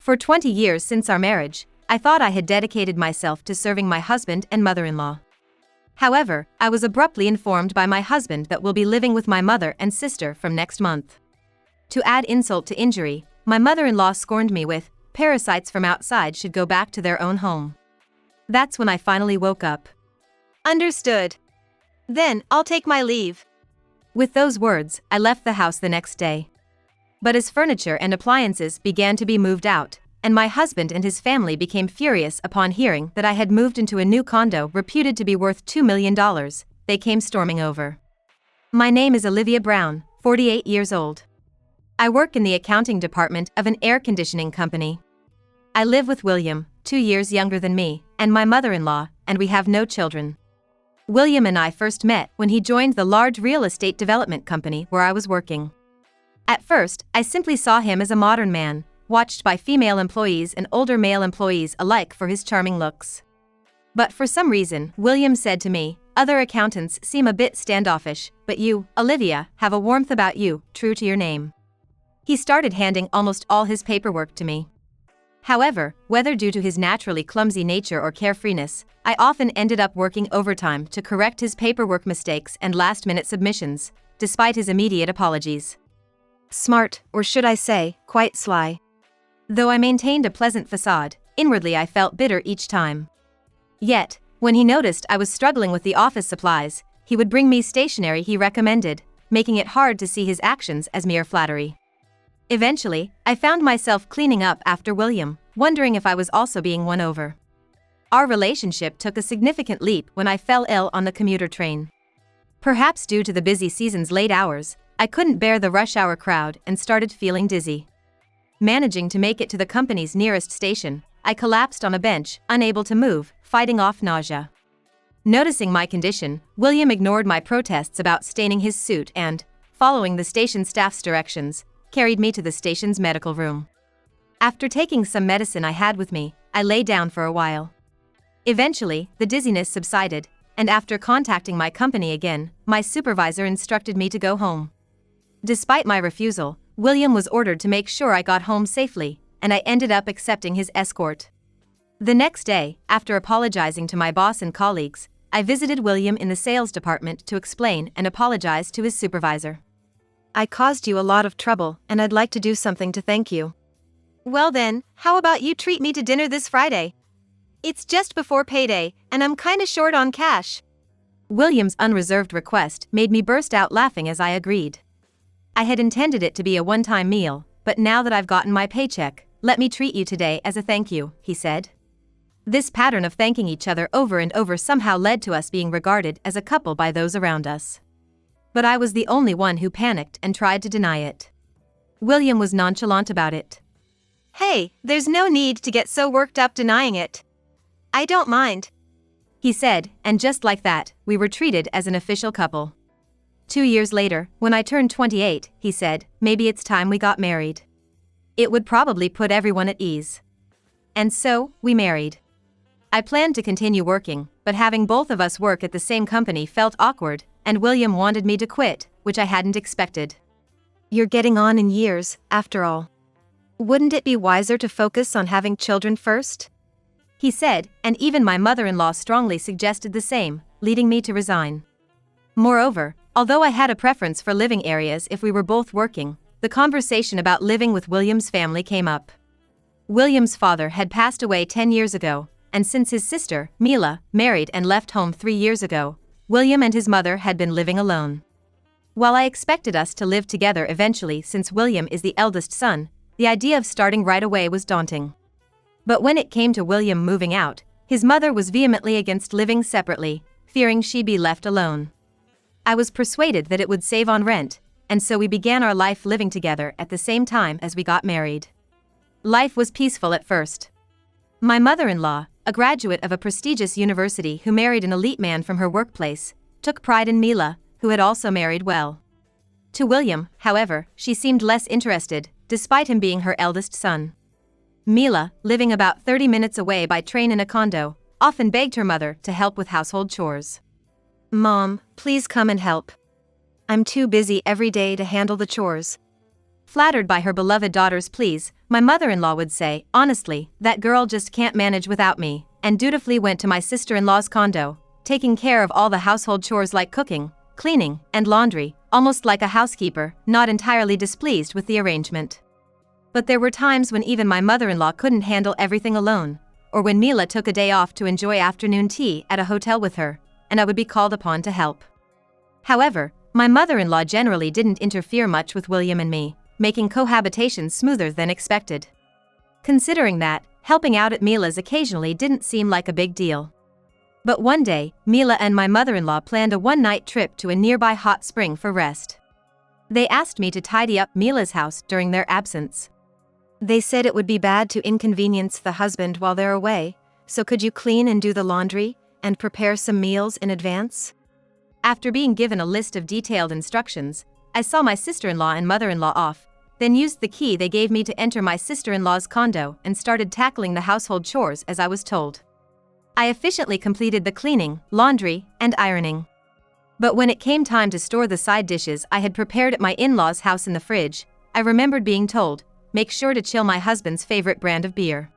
For 20 years since our marriage, I thought I had dedicated myself to serving my husband and mother-in-law. However, I was abruptly informed by my husband that we'll be living with my mother and sister from next month. To add insult to injury, my mother-in-law scorned me with, "Parasites from outside should go back to their own home." That's when I finally woke up. Understood. Then, I'll take my leave. With those words, I left the house the next day. But as furniture and appliances began to be moved out, and my husband and his family became furious upon hearing that I had moved into a new condo reputed to be worth $2 million, they came storming over. My name is Olivia Brown, 48 years old. I work in the accounting department of an air conditioning company. I live with William, 2 years younger than me, and my mother-in-law, and we have no children. William and I first met when he joined the large real estate development company where I was working. At first, I simply saw him as a modern man, watched by female employees and older male employees alike for his charming looks. But for some reason, William said to me, "Other accountants seem a bit standoffish, but you, Olivia, have a warmth about you, true to your name." He started handing almost all his paperwork to me. However, whether due to his naturally clumsy nature or carefreeness, I often ended up working overtime to correct his paperwork mistakes and last-minute submissions, despite his immediate apologies. Smart, or should I say, quite sly. Though I maintained a pleasant facade, inwardly I felt bitter each time. Yet, when he noticed I was struggling with the office supplies, he would bring me stationery he recommended, making it hard to see his actions as mere flattery. Eventually, I found myself cleaning up after William, wondering if I was also being won over. Our relationship took a significant leap when I fell ill on the commuter train. Perhaps due to the busy season's late hours, I couldn't bear the rush hour crowd and started feeling dizzy. Managing to make it to the company's nearest station, I collapsed on a bench, unable to move, fighting off nausea. Noticing my condition, William ignored my protests about staining his suit and, following the station staff's directions, carried me to the station's medical room. After taking some medicine I had with me, I lay down for a while. Eventually, the dizziness subsided, and after contacting my company again, my supervisor instructed me to go home. Despite my refusal, William was ordered to make sure I got home safely, and I ended up accepting his escort. The next day, after apologizing to my boss and colleagues, I visited William in the sales department to explain and apologize to his supervisor. "I caused you a lot of trouble, and I'd like to do something to thank you." Well then, how about you treat me to dinner this Friday? It's just before payday, and I'm kinda short on cash. William's unreserved request made me burst out laughing as I agreed. I had intended it to be a one-time meal, but now that I've gotten my paycheck, "Let me treat you today as a thank you," he said. This pattern of thanking each other over and over somehow led to us being regarded as a couple by those around us. But I was the only one who panicked and tried to deny it. William was nonchalant about it. "Hey, there's no need to get so worked up denying it. I don't mind," he said, and just like that, we were treated as an official couple. 2 years later, when I turned 28, he said, "Maybe it's time we got married. It would probably put everyone at ease." And so, we married. I planned to continue working, but having both of us work at the same company felt awkward, and William wanted me to quit, which I hadn't expected. "You're getting on in years, after all. Wouldn't it be wiser to focus on having children first?" he said, and even my mother-in-law strongly suggested the same, leading me to resign. Moreover, although I had a preference for living areas if we were both working, the conversation about living with William's family came up. William's father had passed away 10 years ago, and since his sister, Mila, married and left home 3 years ago, William and his mother had been living alone. While I expected us to live together eventually since William is the eldest son, the idea of starting right away was daunting. But when it came to William moving out, his mother was vehemently against living separately, fearing she'd be left alone. I was persuaded that it would save on rent, and so we began our life living together at the same time as we got married. Life was peaceful at first. My mother-in-law, a graduate of a prestigious university who married an elite man from her workplace, took pride in Mila, who had also married well. To William, however, she seemed less interested, despite him being her eldest son. Mila, living about 30 minutes away by train in a condo, often begged her mother to help with household chores. "Mom, please come and help. I'm too busy every day to handle the chores." Flattered by her beloved daughter's pleas, my mother-in-law would say, "Honestly, that girl just can't manage without me," and dutifully went to my sister-in-law's condo, taking care of all the household chores like cooking, cleaning, and laundry, almost like a housekeeper, not entirely displeased with the arrangement. But there were times when even my mother-in-law couldn't handle everything alone, or when Mila took a day off to enjoy afternoon tea at a hotel with her, and I would be called upon to help. However, my mother-in-law generally didn't interfere much with William and me, making cohabitation smoother than expected. Considering that, helping out at Mila's occasionally didn't seem like a big deal. But one day, Mila and my mother-in-law planned a one-night trip to a nearby hot spring for rest. They asked me to tidy up Mila's house during their absence. They said it would be bad to inconvenience the husband while they're away, so could you clean and do the laundry, and prepare some meals in advance? After being given a list of detailed instructions, I saw my sister-in-law and mother-in-law off, then used the key they gave me to enter my sister-in-law's condo and started tackling the household chores as I was told. I efficiently completed the cleaning, laundry, and ironing. But when it came time to store the side dishes I had prepared at my in-laws' house in the fridge, I remembered being told, "Make sure to chill my husband's favorite brand of beer.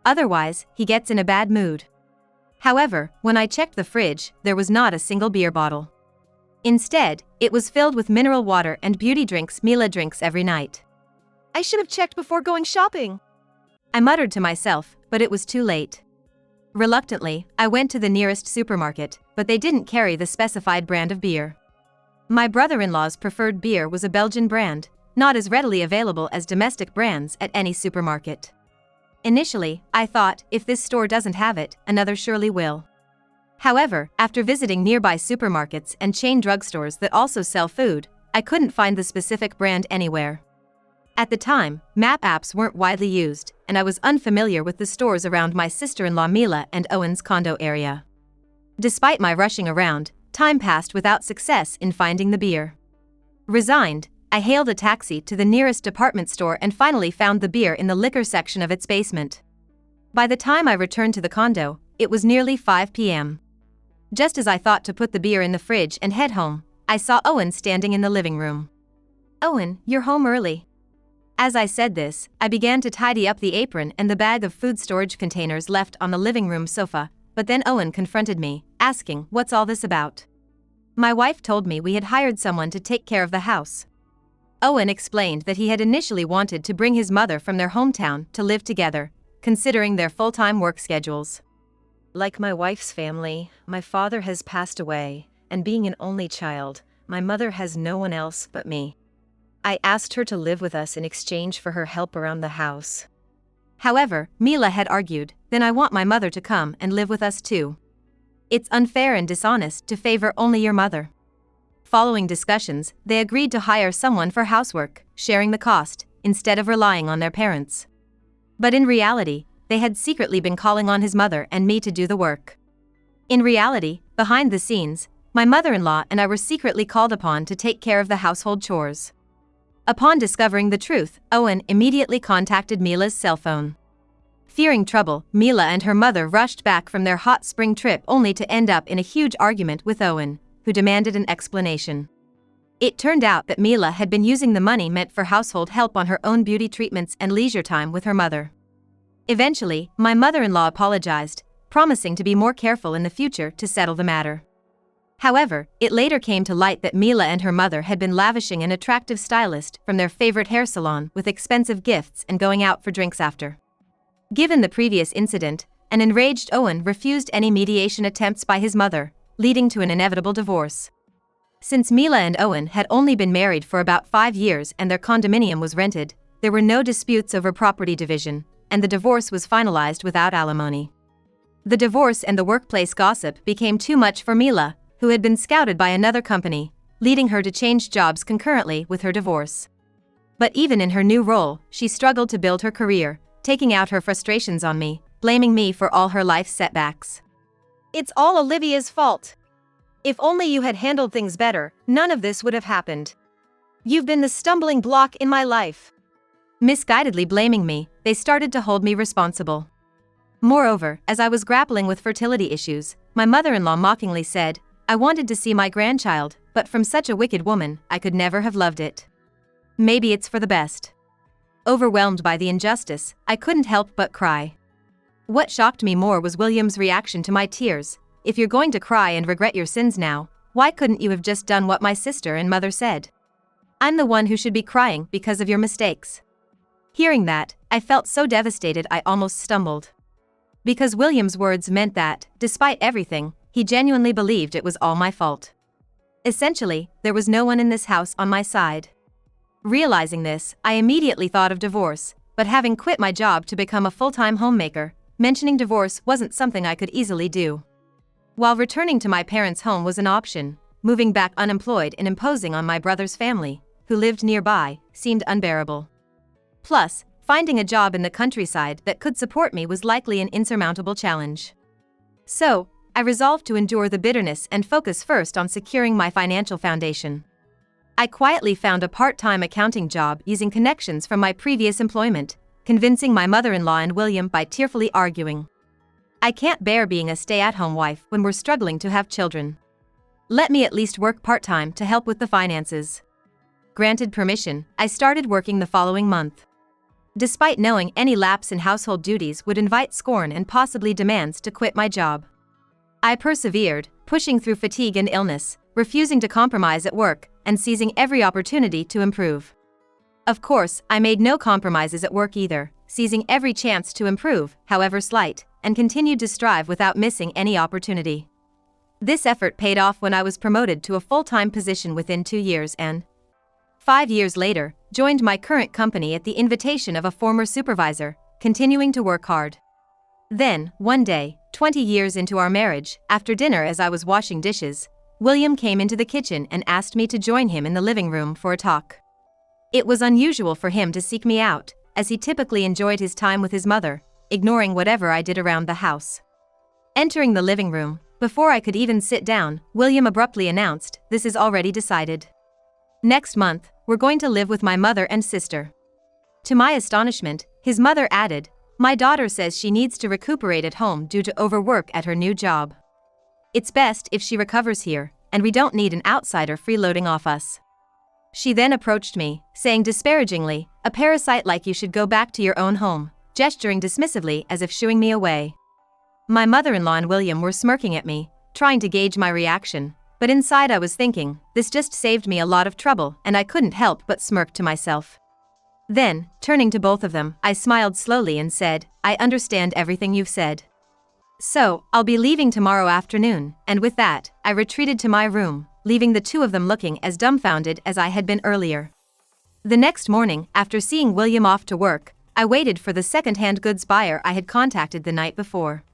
Otherwise, he gets in a bad mood." However, when I checked the fridge, there was not a single beer bottle. Instead, it was filled with mineral water and beauty drinks Mila drinks every night. I should have checked before going shopping, I muttered to myself, but it was too late. Reluctantly, I went to the nearest supermarket, but they didn't carry the specified brand of beer. My brother-in-law's preferred beer was a Belgian brand, not as readily available as domestic brands at any supermarket. Initially, I thought, if this store doesn't have it, another surely will. However, after visiting nearby supermarkets and chain drugstores that also sell food, I couldn't find the specific brand anywhere. At the time, map apps weren't widely used, and I was unfamiliar with the stores around my sister-in-law Mila and Owen's condo area. Despite my rushing around, time passed without success in finding the beer. Resigned, I hailed a taxi to the nearest department store and finally found the beer in the liquor section of its basement. By the time I returned to the condo, it was nearly 5 p.m. Just as I thought to put the beer in the fridge and head home, I saw Owen standing in the living room. "Owen, you're home early." As I said this, I began to tidy up the apron and the bag of food storage containers left on the living room sofa, but then Owen confronted me, asking, "What's all this about?" My wife told me we had hired someone to take care of the house. Owen explained that he had initially wanted to bring his mother from their hometown to live together, considering their full-time work schedules. "Like my wife's family, my father has passed away, and being an only child, my mother has no one else but me. I asked her to live with us in exchange for her help around the house." However, Mila had argued, "Then I want my mother to come and live with us too. It's unfair and dishonest to favor only your mother." Following discussions, they agreed to hire someone for housework, sharing the cost, instead of relying on their parents. But in reality, they had secretly been calling on his mother and me to do the work. In reality, behind the scenes, my mother-in-law and I were secretly called upon to take care of the household chores. Upon discovering the truth, Owen immediately contacted Mila's cell phone. Fearing trouble, Mila and her mother rushed back from their hot spring trip only to end up in a huge argument with Owen, who demanded an explanation. It turned out that Mila had been using the money meant for household help on her own beauty treatments and leisure time with her mother. Eventually, my mother-in-law apologized, promising to be more careful in the future to settle the matter. However, it later came to light that Mila and her mother had been lavishing an attractive stylist from their favorite hair salon with expensive gifts and going out for drinks after. Given the previous incident, an enraged Owen refused any mediation attempts by his mother, leading to an inevitable divorce. Since Mila and Owen had only been married for about 5 years and their condominium was rented, there were no disputes over property division, and the divorce was finalized without alimony. The divorce and the workplace gossip became too much for Mila, who had been scouted by another company, leading her to change jobs concurrently with her divorce. But even in her new role, she struggled to build her career, taking out her frustrations on me, blaming me for all her life's setbacks. It's all Olivia's fault. If only you had handled things better, none of this would have happened. You've been the stumbling block in my life. Misguidedly blaming me, they started to hold me responsible. Moreover, as I was grappling with fertility issues, my mother-in-law mockingly said, "I wanted to see my grandchild, but from such a wicked woman, I could never have loved it." Maybe it's for the best. Overwhelmed by the injustice, I couldn't help but cry. What shocked me more was William's reaction to my tears. If you're going to cry and regret your sins now, why couldn't you have just done what my sister and mother said? I'm the one who should be crying because of your mistakes. Hearing that, I felt so devastated I almost stumbled. Because William's words meant that, despite everything, he genuinely believed it was all my fault. Essentially, there was no one in this house on my side. Realizing this, I immediately thought of divorce, but having quit my job to become a full-time homemaker, mentioning divorce wasn't something I could easily do. While returning to my parents' home was an option, moving back unemployed and imposing on my brother's family, who lived nearby, seemed unbearable. Plus, finding a job in the countryside that could support me was likely an insurmountable challenge. So, I resolved to endure the bitterness and focus first on securing my financial foundation. I quietly found a part-time accounting job using connections from my previous employment, convincing my mother-in-law and William by tearfully arguing. I can't bear being a stay-at-home wife when we're struggling to have children. Let me at least work part-time to help with the finances. Granted permission, I started working the following month. Despite knowing any lapse in household duties would invite scorn and possibly demands to quit my job, I persevered, pushing through fatigue and illness, refusing to compromise at work, and seizing every opportunity to improve. Of course, I made no compromises at work either, seizing every chance to improve, however slight, and continued to strive without missing any opportunity. This effort paid off when I was promoted to a full-time position within 2 years and, 5 years later, joined my current company at the invitation of a former supervisor, continuing to work hard. Then, one day, 20 years into our marriage, after dinner as I was washing dishes, William came into the kitchen and asked me to join him in the living room for a talk. It was unusual for him to seek me out, as he typically enjoyed his time with his mother, ignoring whatever I did around the house. Entering the living room, before I could even sit down, William abruptly announced, "This is already decided. Next month, we're going to live with my mother and sister." To my astonishment, his mother added, "My daughter says she needs to recuperate at home due to overwork at her new job. It's best if she recovers here, and we don't need an outsider freeloading off us." She then approached me, saying disparagingly, "A parasite like you should go back to your own home," gesturing dismissively as if shooing me away. My mother-in-law and William were smirking at me, trying to gauge my reaction, but inside I was thinking, this just saved me a lot of trouble, and I couldn't help but smirk to myself. Then, turning to both of them, I smiled slowly and said, "I understand everything you've said. So, I'll be leaving tomorrow afternoon," and with that, I retreated to my room, leaving the two of them looking as dumbfounded as I had been earlier. The next morning, after seeing William off to work, I waited for the second-hand goods buyer I had contacted the night before.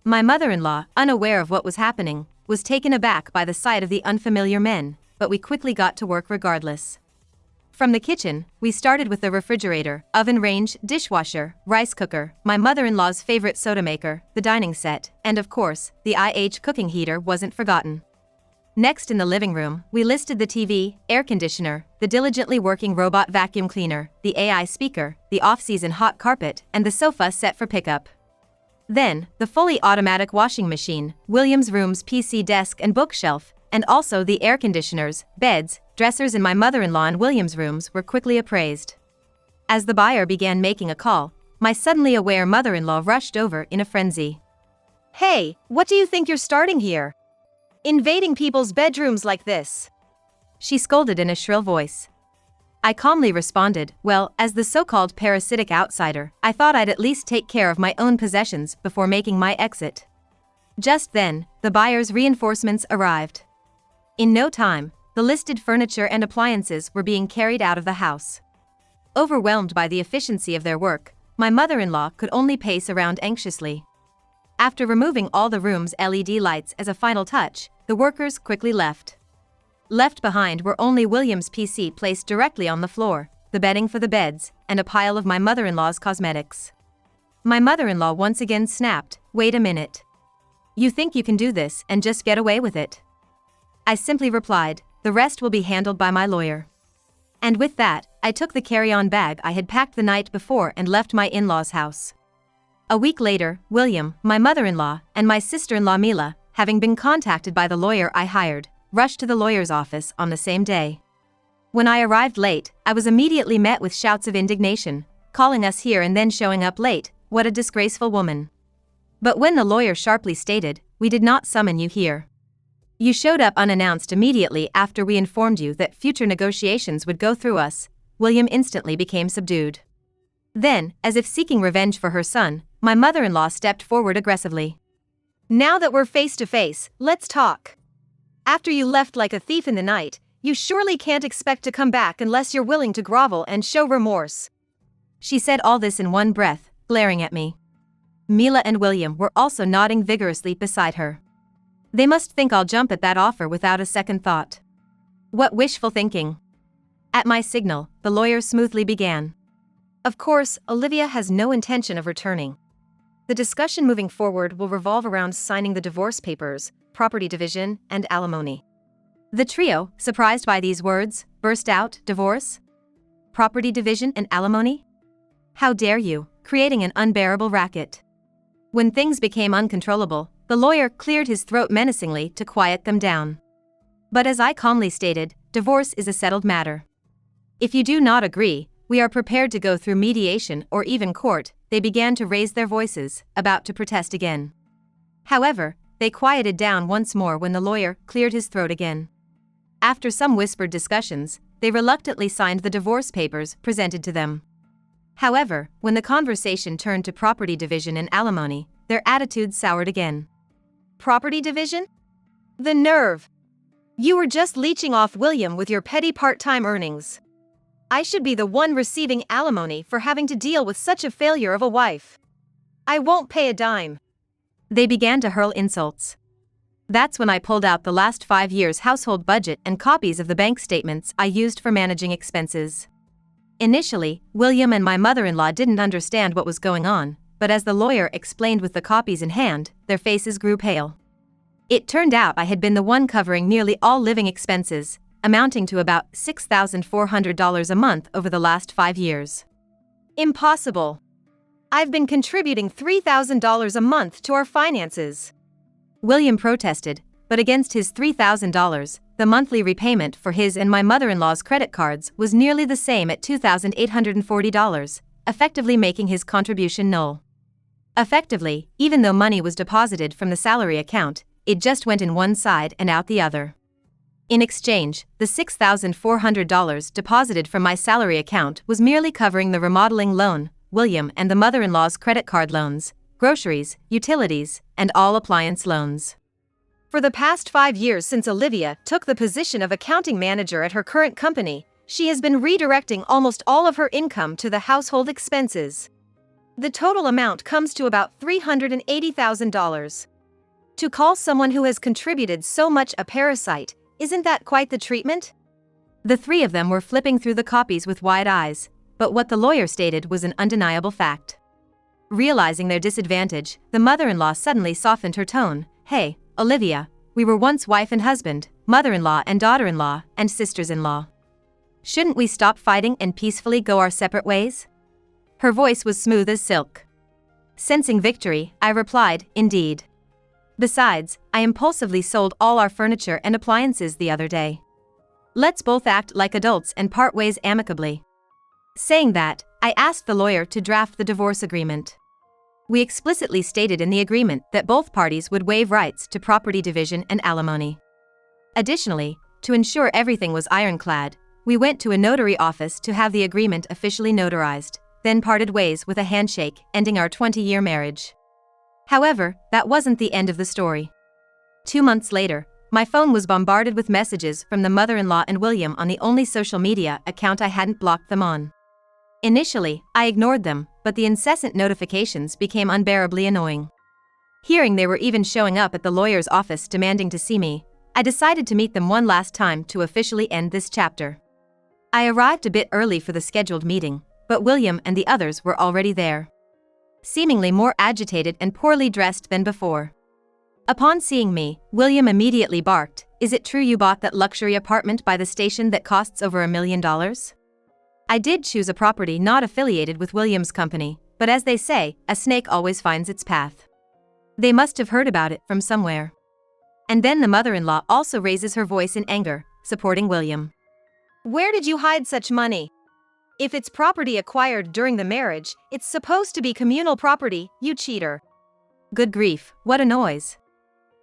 My mother-in-law, unaware of what was happening, was taken aback by the sight of the unfamiliar men, but we quickly got to work regardless. From the kitchen, we started with the refrigerator, oven range, dishwasher, rice cooker, my mother-in-law's favorite soda maker, the dining set, and of course, the IH cooking heater wasn't forgotten. Next in the living room, we listed the TV, air conditioner, the diligently working robot vacuum cleaner, the AI speaker, the off-season hot carpet, and the sofa set for pickup. Then, the fully automatic washing machine, William's room's PC desk and bookshelf, and also the air conditioners, beds, dressers in my mother-in-law and William's rooms were quickly appraised. As the buyer began making a call, my suddenly aware mother-in-law rushed over in a frenzy. "Hey, what do you think you're starting here? Invading people's bedrooms like this?" she scolded in a shrill voice. I calmly responded, "Well, as the so-called parasitic outsider, I thought I'd at least take care of my own possessions before making my exit." Just then, the buyer's reinforcements arrived. In no time, the listed furniture and appliances were being carried out of the house. Overwhelmed by the efficiency of their work, my mother-in-law could only pace around anxiously. After removing all the room's LED lights as a final touch, the workers quickly left. Left behind were only William's PC placed directly on the floor, the bedding for the beds, and a pile of my mother-in-law's cosmetics. My mother-in-law once again snapped, "Wait a minute. You think you can do this and just get away with it?" I simply replied, "The rest will be handled by my lawyer." And with that, I took the carry-on bag I had packed the night before and left my in-laws' house. A week later, William, my mother-in-law, and my sister-in-law Mila, having been contacted by the lawyer I hired, rushed to the lawyer's office on the same day. When I arrived late, I was immediately met with shouts of indignation, calling us here and then showing up late. What a disgraceful woman. But when the lawyer sharply stated, "We did not summon you here. You showed up unannounced immediately after we informed you that future negotiations would go through us," William instantly became subdued. Then, as if seeking revenge for her son, my mother-in-law stepped forward aggressively. "Now that we're face to face, let's talk. After you left like a thief in the night, you surely can't expect to come back unless you're willing to grovel and show remorse." She said all this in one breath, glaring at me. Mila and William were also nodding vigorously beside her. They must think I'll jump at that offer without a second thought. What wishful thinking. At my signal, the lawyer smoothly began. "Of course, Olivia has no intention of returning. The discussion moving forward will revolve around signing the divorce papers, property division, and alimony." The trio, surprised by these words, burst out, "Divorce? Property division and alimony? How dare you," creating an unbearable racket. When things became uncontrollable, the lawyer cleared his throat menacingly to quiet them down. But as I calmly stated, divorce is a settled matter. If you do not agree, we are prepared to go through mediation or even court. They began to raise their voices, about to protest again. However, they quieted down once more when the lawyer cleared his throat again. After some whispered discussions, they reluctantly signed the divorce papers presented to them. However, when the conversation turned to property division and alimony, their attitudes soured again. "Property division? The nerve! You were just leeching off William with your petty part-time earnings. I should be the one receiving alimony for having to deal with such a failure of a wife. I won't pay a dime." They began to hurl insults. That's when I pulled out the last 5 years' household budget and copies of the bank statements I used for managing expenses. Initially, William and my mother-in-law didn't understand what was going on, but as the lawyer explained with the copies in hand, their faces grew pale. It turned out I had been the one covering nearly all living expenses, amounting to about $6,400 a month over the last 5 years. "Impossible. I've been contributing $3,000 a month to our finances." William protested, but against his $3,000, the monthly repayment for his and my mother-in-law's credit cards was nearly the same at $2,840, effectively making his contribution null. Effectively, even though money was deposited from the salary account, it just went in one side and out the other. In exchange, the $6,400 deposited from my salary account was merely covering the remodeling loan, William and the mother-in-law's credit card loans, groceries, utilities, and all appliance loans. For the past 5 years since Olivia took the position of accounting manager at her current company, she has been redirecting almost all of her income to the household expenses. The total amount comes to about $380,000. To call someone who has contributed so much a parasite, isn't that quite the treatment? The three of them were flipping through the copies with wide eyes, but what the lawyer stated was an undeniable fact. Realizing their disadvantage, the mother-in-law suddenly softened her tone. "Hey, Olivia, we were once wife and husband, mother-in-law and daughter-in-law, and sisters-in-law. Shouldn't we stop fighting and peacefully go our separate ways?" Her voice was smooth as silk. Sensing victory, I replied, "Indeed. Besides, I impulsively sold all our furniture and appliances the other day. Let's both act like adults and part ways amicably." Saying that, I asked the lawyer to draft the divorce agreement. We explicitly stated in the agreement that both parties would waive rights to property division and alimony. Additionally, to ensure everything was ironclad, we went to a notary office to have the agreement officially notarized, then parted ways with a handshake, ending our 20-year marriage. However, that wasn't the end of the story. 2 months later, my phone was bombarded with messages from the mother-in-law and William on the only social media account I hadn't blocked them on. Initially, I ignored them, but the incessant notifications became unbearably annoying. Hearing they were even showing up at the lawyer's office demanding to see me, I decided to meet them one last time to officially end this chapter. I arrived a bit early for the scheduled meeting, but William and the others were already there, seemingly more agitated and poorly dressed than before. Upon seeing me, William immediately barked, "Is it true you bought that luxury apartment by the station that costs over $1 million? I did choose a property not affiliated with William's company, but as they say, a snake always finds its path. They must have heard about it from somewhere." And then the mother-in-law also raises her voice in anger, supporting William. Where did you hide such money? If it's property acquired during the marriage, it's supposed to be communal property, you cheater. Good grief, what a noise.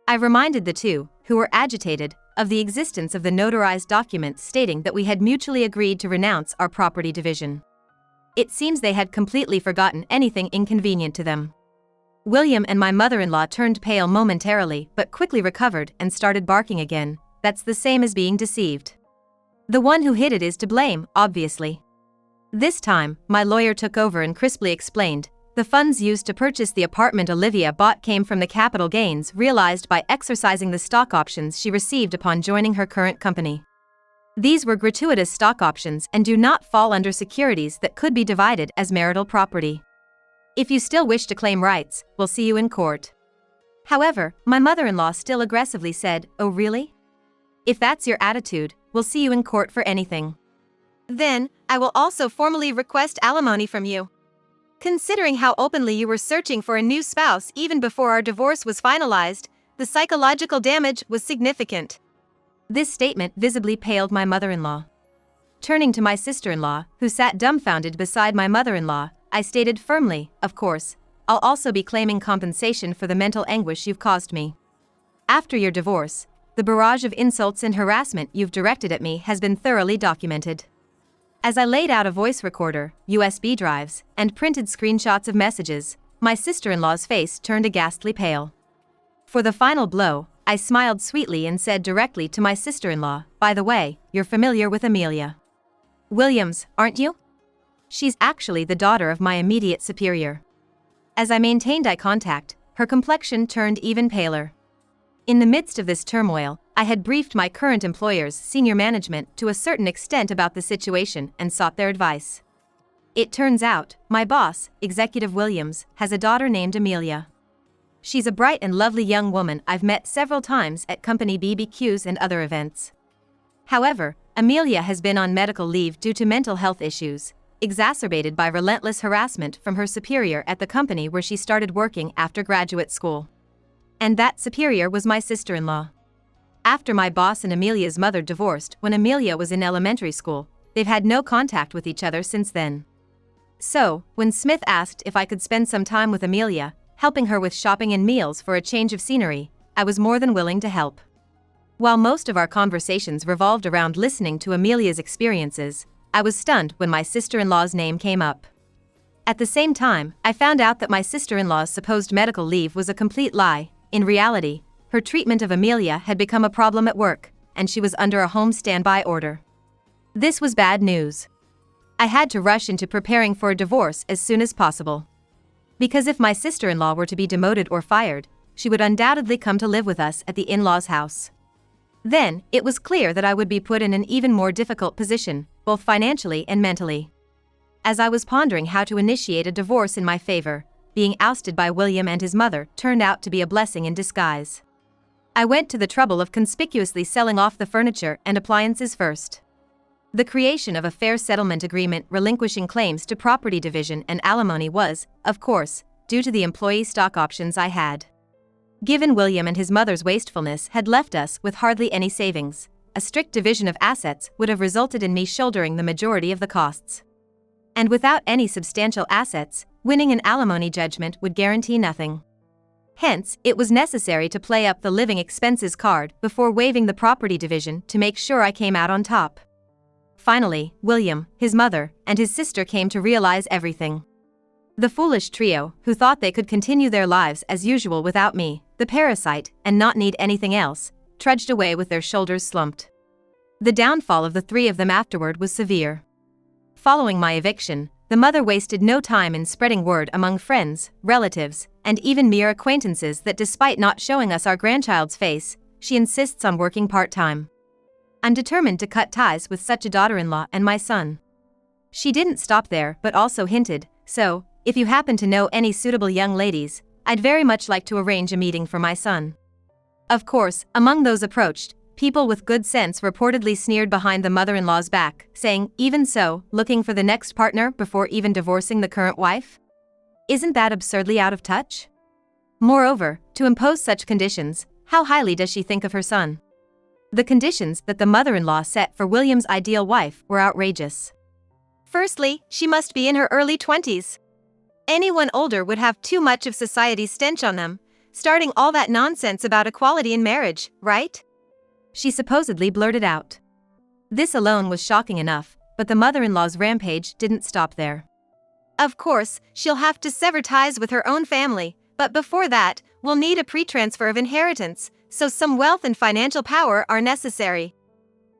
I reminded the two, who were agitated, of the existence of the notarized documents stating that we had mutually agreed to renounce our property division. It seems they had completely forgotten anything inconvenient to them. William and my mother-in-law turned pale momentarily but quickly recovered and started barking again. That's the same as being deceived. The one who hid it is to blame, obviously. This time, my lawyer took over and crisply explained, the funds used to purchase the apartment Olivia bought came from the capital gains realized by exercising the stock options she received upon joining her current company. These were gratuitous stock options and do not fall under securities that could be divided as marital property. If you still wish to claim rights, we'll see you in court. However, my mother-in-law still aggressively said, "Oh really? If that's your attitude, we'll see you in court for anything." Then, I will also formally request alimony from you. Considering how openly you were searching for a new spouse even before our divorce was finalized, the psychological damage was significant. This statement visibly paled my mother-in-law. Turning to my sister-in-law, who sat dumbfounded beside my mother-in-law, I stated firmly, "Of course, I'll also be claiming compensation for the mental anguish you've caused me. After your divorce, the barrage of insults and harassment you've directed at me has been thoroughly documented." As I laid out a voice recorder, USB drives, and printed screenshots of messages, my sister-in-law's face turned a ghastly pale. For the final blow, I smiled sweetly and said directly to my sister-in-law, "By the way, you're familiar with Amelia Williams, aren't you? She's actually the daughter of my immediate superior." As I maintained eye contact, her complexion turned even paler. In the midst of this turmoil, I had briefed my current employer's senior management to a certain extent about the situation and sought their advice. It turns out, my boss, Executive Williams, has a daughter named Amelia. She's a bright and lovely young woman I've met several times at company BBQs and other events. However, Amelia has been on medical leave due to mental health issues, exacerbated by relentless harassment from her superior at the company where she started working after graduate school. And that superior was my sister-in-law. After my boss and Amelia's mother divorced when Amelia was in elementary school, they've had no contact with each other since then. So, when Smith asked if I could spend some time with Amelia, helping her with shopping and meals for a change of scenery, I was more than willing to help. While most of our conversations revolved around listening to Amelia's experiences, I was stunned when my sister-in-law's name came up. At the same time, I found out that my sister-in-law's supposed medical leave was a complete lie. In reality, her treatment of Amelia had become a problem at work, and she was under a home standby order. This was bad news. I had to rush into preparing for a divorce as soon as possible. Because if my sister-in-law were to be demoted or fired, she would undoubtedly come to live with us at the in-laws' house. Then, it was clear that I would be put in an even more difficult position, both financially and mentally. As I was pondering how to initiate a divorce in my favor, being ousted by William and his mother turned out to be a blessing in disguise. I went to the trouble of conspicuously selling off the furniture and appliances first. The creation of a fair settlement agreement relinquishing claims to property division and alimony was, of course, due to the employee stock options I had. Given William and his mother's wastefulness had left us with hardly any savings, a strict division of assets would have resulted in me shouldering the majority of the costs. And without any substantial assets, winning an alimony judgment would guarantee nothing. Hence, it was necessary to play up the living expenses card before waiving the property division to make sure I came out on top. Finally, William, his mother, and his sister came to realize everything. The foolish trio, who thought they could continue their lives as usual without me, the parasite, and not need anything else, trudged away with their shoulders slumped. The downfall of the three of them afterward was severe. Following my eviction, the mother wasted no time in spreading word among friends, relatives, and even mere acquaintances that despite not showing us our grandchild's face, she insists on working part-time. I'm determined to cut ties with such a daughter-in-law and my son. She didn't stop there but also hinted, "So, if you happen to know any suitable young ladies, I'd very much like to arrange a meeting for my son." Of course, among those approached, people with good sense reportedly sneered behind the mother-in-law's back, saying, "Even so, looking for the next partner before even divorcing the current wife? Isn't that absurdly out of touch? Moreover, to impose such conditions, how highly does she think of her son?" The conditions that the mother-in-law set for William's ideal wife were outrageous. Firstly, she must be in her early 20s. Anyone older would have too much of society's stench on them, starting all that nonsense about equality in marriage, right? She supposedly blurted out. This alone was shocking enough, but the mother-in-law's rampage didn't stop there. Of course, she'll have to sever ties with her own family, but before that, we'll need a pre-transfer of inheritance, so some wealth and financial power are necessary.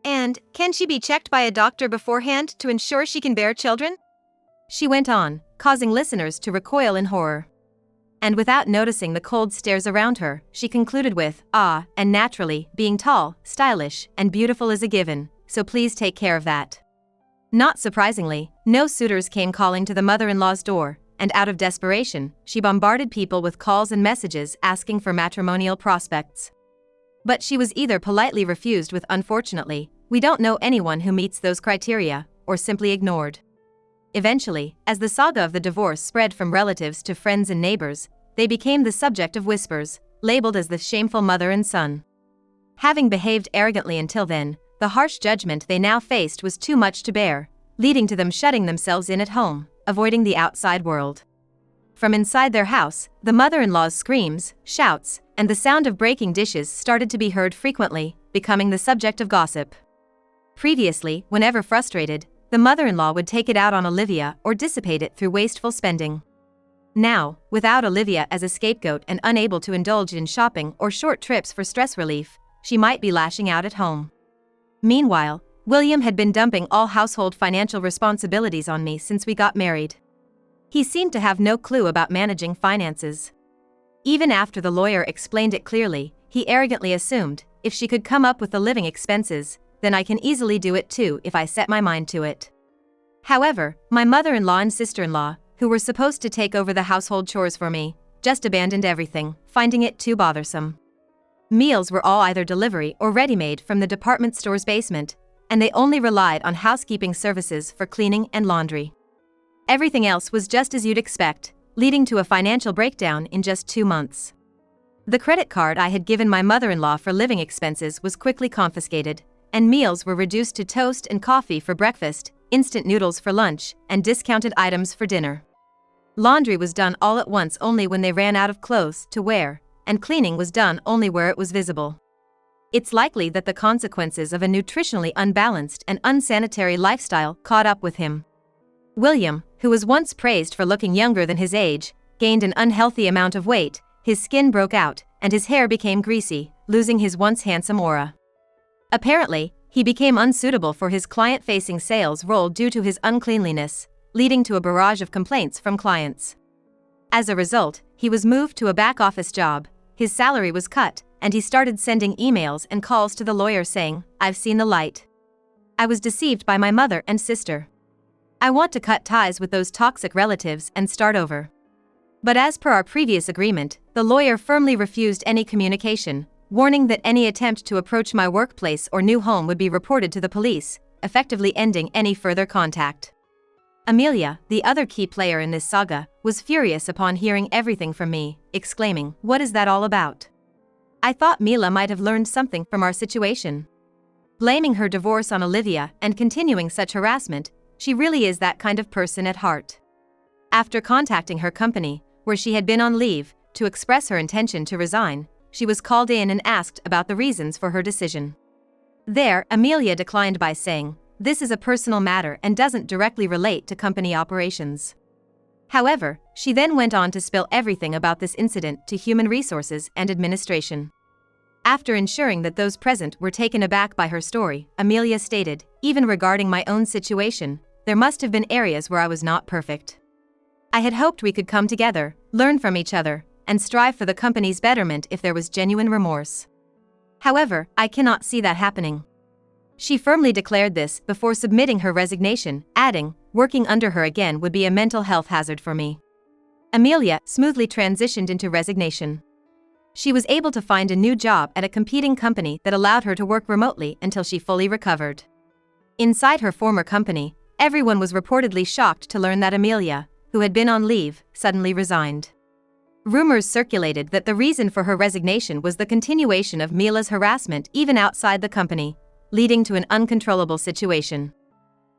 And, can she be checked by a doctor beforehand to ensure she can bear children? She went on, causing listeners to recoil in horror. And without noticing the cold stares around her, she concluded with, and naturally, being tall, stylish, and beautiful is a given, so please take care of that. Not surprisingly, no suitors came calling to the mother-in-law's door, and out of desperation, she bombarded people with calls and messages asking for matrimonial prospects. But she was either politely refused with "unfortunately, we don't know anyone who meets those criteria," or simply ignored. Eventually, as the saga of the divorce spread from relatives to friends and neighbors, they became the subject of whispers, labeled as the shameful mother and son. Having behaved arrogantly until then, the harsh judgment they now faced was too much to bear, leading to them shutting themselves in at home, avoiding the outside world. From inside their house, the mother-in-law's screams, shouts, and the sound of breaking dishes started to be heard frequently, becoming the subject of gossip. Previously, whenever frustrated, the mother-in-law would take it out on Olivia or dissipate it through wasteful spending. Now, without Olivia as a scapegoat and unable to indulge in shopping or short trips for stress relief, she might be lashing out at home. Meanwhile, William had been dumping all household financial responsibilities on me since we got married. He seemed to have no clue about managing finances. Even after the lawyer explained it clearly, he arrogantly assumed, if she could come up with the living expenses, then I can easily do it too if I set my mind to it. However, my mother-in-law and sister-in-law, who were supposed to take over the household chores for me, just abandoned everything, finding it too bothersome. Meals were all either delivery or ready-made from the department store's basement, and they only relied on housekeeping services for cleaning and laundry. Everything else was just as you'd expect, leading to a financial breakdown in just 2 months. The credit card I had given my mother-in-law for living expenses was quickly confiscated, and meals were reduced to toast and coffee for breakfast, instant noodles for lunch, and discounted items for dinner. Laundry was done all at once only when they ran out of clothes to wear, and cleaning was done only where it was visible. It's likely that the consequences of a nutritionally unbalanced and unsanitary lifestyle caught up with him. William, who was once praised for looking younger than his age, gained an unhealthy amount of weight, his skin broke out, and his hair became greasy, losing his once handsome aura. Apparently, he became unsuitable for his client-facing sales role due to his uncleanliness, leading to a barrage of complaints from clients. As a result, he was moved to a back-office job, his salary was cut, and he started sending emails and calls to the lawyer saying, "I've seen the light. I was deceived by my mother and sister. I want to cut ties with those toxic relatives and start over." But as per our previous agreement, the lawyer firmly refused any communication, warning that any attempt to approach my workplace or new home would be reported to the police, effectively ending any further contact. Amelia, the other key player in this saga, was furious upon hearing everything from me, exclaiming, "What is that all about? I thought Mila might have learned something from our situation." Blaming her divorce on Olivia and continuing such harassment, she really is that kind of person at heart. After contacting her company, where she had been on leave, to express her intention to resign, she was called in and asked about the reasons for her decision. There, Amelia declined by saying, "This is a personal matter and doesn't directly relate to company operations." However, she then went on to spill everything about this incident to human resources and administration. After ensuring that those present were taken aback by her story, Amelia stated, "Even regarding my own situation, there must have been areas where I was not perfect. I had hoped we could come together, learn from each other, and strive for the company's betterment if there was genuine remorse. However, I cannot see that happening." She firmly declared this before submitting her resignation, adding, "Working under her again would be a mental health hazard for me." Amelia smoothly transitioned into resignation. She was able to find a new job at a competing company that allowed her to work remotely until she fully recovered. Inside her former company, everyone was reportedly shocked to learn that Amelia, who had been on leave, suddenly resigned. Rumors circulated that the reason for her resignation was the continuation of Mila's harassment even outside the company, leading to an uncontrollable situation.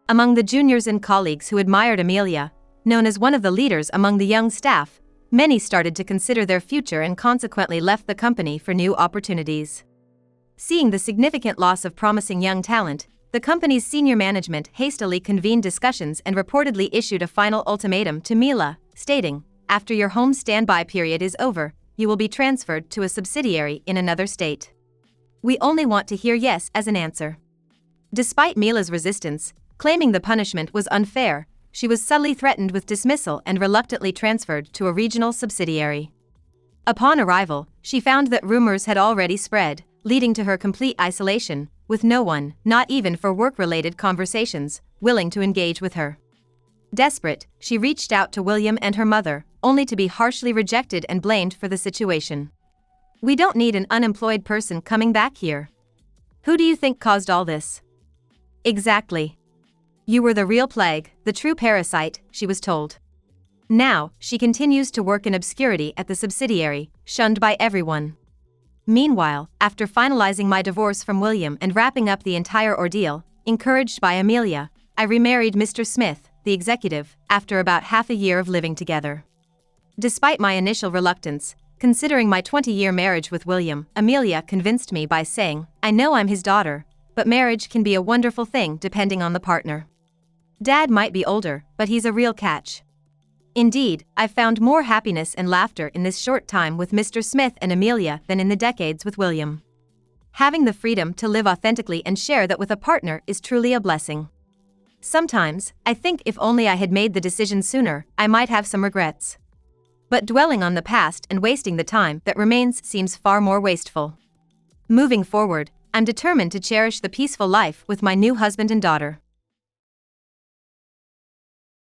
Among the juniors and colleagues who admired Amelia, known as one of the leaders among the young staff, many started to consider their future and consequently left the company for new opportunities. Seeing the significant loss of promising young talent, the company's senior management hastily convened discussions and reportedly issued a final ultimatum to Mila, stating, "After your home standby period is over, you will be transferred to a subsidiary in another state. We only want to hear yes as an answer." Despite Mila's resistance, claiming the punishment was unfair, she was subtly threatened with dismissal and reluctantly transferred to a regional subsidiary. Upon arrival, she found that rumors had already spread, leading to her complete isolation, with no one, not even for work-related conversations, willing to engage with her. Desperate, she reached out to William and her mother, only to be harshly rejected and blamed for the situation. "We don't need an unemployed person coming back here. Who do you think caused all this?" "Exactly. You were the real plague, the true parasite," she was told. Now, she continues to work in obscurity at the subsidiary, shunned by everyone. Meanwhile, after finalizing my divorce from William and wrapping up the entire ordeal, encouraged by Amelia, I remarried Mr. Smith, the executive, after about half a year of living together. Despite my initial reluctance, considering my 20-year marriage with William, Amelia convinced me by saying, "I know I'm his daughter, but marriage can be a wonderful thing depending on the partner. Dad might be older, but he's a real catch." Indeed, I've found more happiness and laughter in this short time with Mr. Smith and Amelia than in the decades with William. Having the freedom to live authentically and share that with a partner is truly a blessing. Sometimes, I think if only I had made the decision sooner, I might have some regrets. But dwelling on the past and wasting the time that remains seems far more wasteful. Moving forward, I'm determined to cherish the peaceful life with my new husband and daughter.